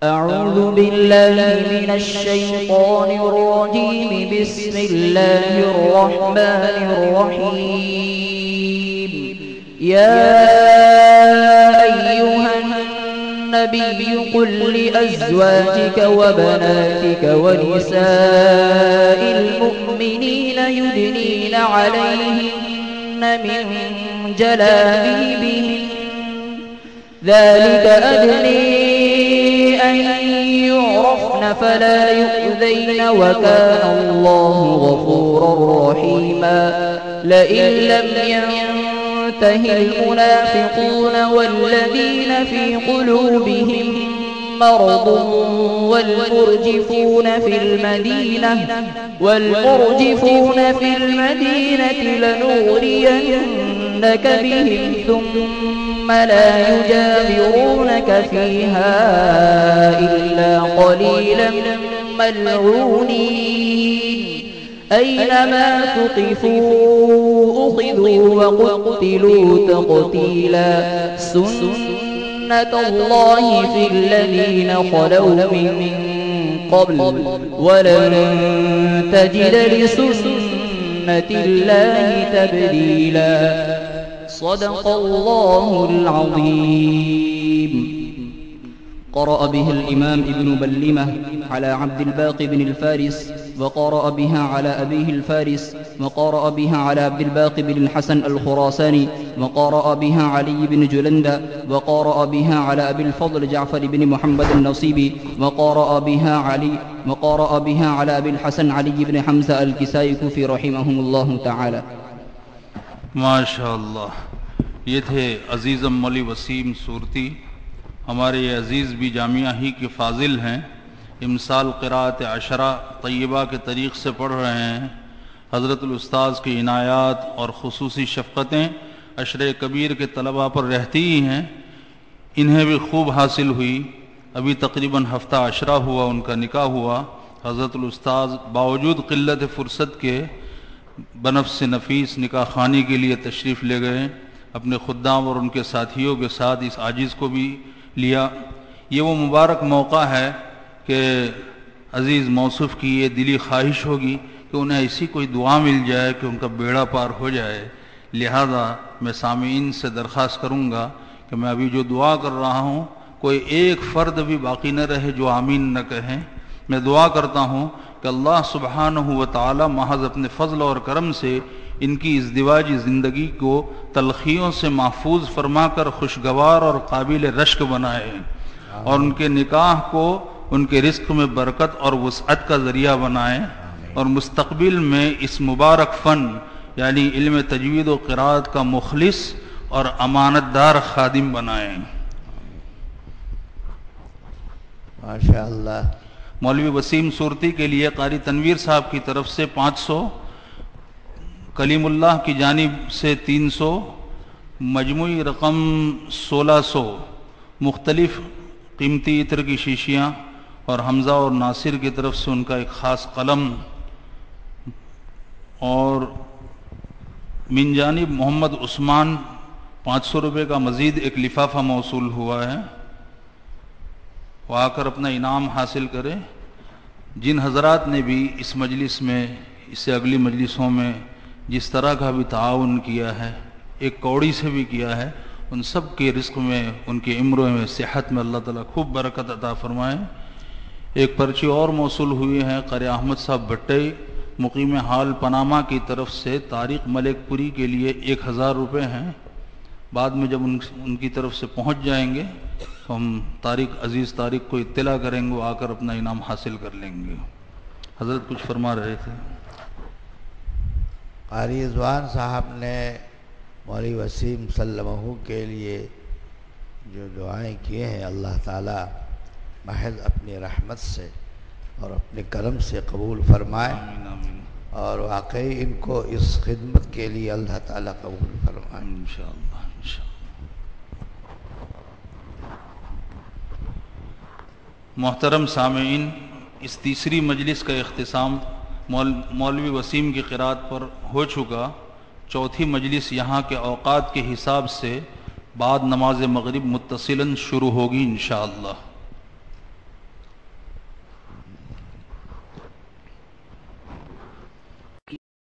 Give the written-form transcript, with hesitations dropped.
أعوذ بالله من الشيطان الرجيم. بسم الله الرحمن الرحيم. يا أيها النبي قل لأزواجك وبناتك ونساء المؤمنين يدنين عليهن من جلابيبهن ذلك أدني أن يعرفن فلا يؤذين وكان الله غفورا رحيما. لئن لم ينته المنافقون والذين في قلوبهم مرض والمرجفون في المدينة لنغرينك بهم ثم لا يجاورونك فيها إلا قليلا ملعونين. أينما ثقفوا أخذوا وقتلوا تقتيلا. سنة الله في الذين خلوا من قبل ولن تجد لسنة الله تبديلا. صدق الله العظيم. قرأ به الإمام ابن بلمة على عبد الباقي بن الفارس، وقرأ بها على أبيه الفارس، وقرأ بها على عبد الباقي بن الحسن الخراساني، وقرأ بها علي بن جلندة، وقرأ بها على أبي الفضل جعفر بن محمد النصيبي، وقرأ بها على أبي الحسن علي بن حمزة الكسائي كوفي رحمهم الله تعالی. ماشاء اللہ. یہ تھے عزیزم مولی وسیم صورتی. ہمارے یہ عزیز بھی جامعہ ہی کے فاضل ہیں. امسال قراءت عشرہ طیبہ کے طریق سے پڑھ رہے ہیں. حضرت الاستاذ کی عنایات اور خصوصی شفقتیں عشرہ کبیر کے طلباء پر رہتی ہی ہیں. انہیں بھی خوب حاصل ہوئی. ابھی تقریباً ہفتہ عشرہ ہوا ان کا نکاح ہوا. حضرت الاستاذ باوجود قلت فرصت کے بنفس نفیس نکاح خوانی کے لیے تشریف لے گئے. اپنے خدام اور ان کے ساتھیوں کے ساتھ اس عاجز کو بھی لیا. یہ وہ مبارک موقع ہے کہ عزیز موصوف کی یہ دلی خواہش ہوگی کہ انہیں ایسی کوئی دعا مل جائے کہ ان کا بیڑا پار ہو جائے. لہذا میں سامعین سے درخواست کروں گا کہ میں ابھی جو دعا کر رہا ہوں کوئی ایک فرد بھی باقی نہ رہے جو آمین نہ کہیں. میں دعا کرتا ہوں کہ اللہ سبحانہ و تعالی محض اپنے فضل اور کرم سے ان کی ازدواجی زندگی کو تلخیوں سے محفوظ فرما کر خوشگوار اور قابل رشک بنائے، اور ان کے نکاح کو ان کے رزق میں برکت اور وسعت کا ذریعہ بنائے، اور مستقبل میں اس مبارک فن یعنی علم تجوید و قرات کا مخلص اور امانت دار خادم بنائے. ماشاءاللہ. مولوی وسیم صورتی کے لیے قاری تنویر صاحب کی طرف سے 500، کلیم اللہ کی جانب سے 300، مجموعی رقم 1600، مختلف قیمتی عطر کی شیشیاں، اور حمزہ اور ناصر کی طرف سے ان کا ایک خاص قلم، اور من جانب محمد عثمان 500 روپے کا مزید ایک لفافہ موصول ہوا ہے. وہ آ کر اپنا انعام حاصل کرے. جن حضرات نے بھی اس مجلس میں اس سے اگلی مجلسوں میں جس طرح کا بھی تعاون کیا ہے، ایک کوڑی سے بھی کیا ہے، ان سب کے رزق میں، ان کی عمروں میں، صحت میں اللہ تعالیٰ خوب برکت عطا فرمائے. ایک پرچی اور موصول ہوئی ہے قاری احمد صاحب بھٹے مقیم حال پاناما کی طرف سے. طارق ملک پوری کے لیے 1000 روپے ہیں. بعد میں جب ان کی طرف سے پہنچ جائیں گے تو ہم عزیز طارق کو اطلاع کریں گے، وہ آ کر اپنا انعام حاصل کر لیں گے. حضرت کچھ فرما رہے تھے. قاری رضوان صاحب نے مولوی وسیم سلمہ کے لیے جو دعائیں کیے ہیں اللہ تعالیٰ محض اپنی رحمت سے اور اپنے کرم سے قبول فرمائے. آمین آمین. اور واقعی ان کو اس خدمت کے لیے اللہ تعالیٰ قبول فرمائے انشاءاللہ. محترم سامعین، اس تیسری مجلس کا اختتام مولوی وسیم کی قرات پر ہو چکا. چوتھی مجلس یہاں کے اوقات کے حساب سے بعد نماز مغرب متصلاً شروع ہوگی انشاءاللہ.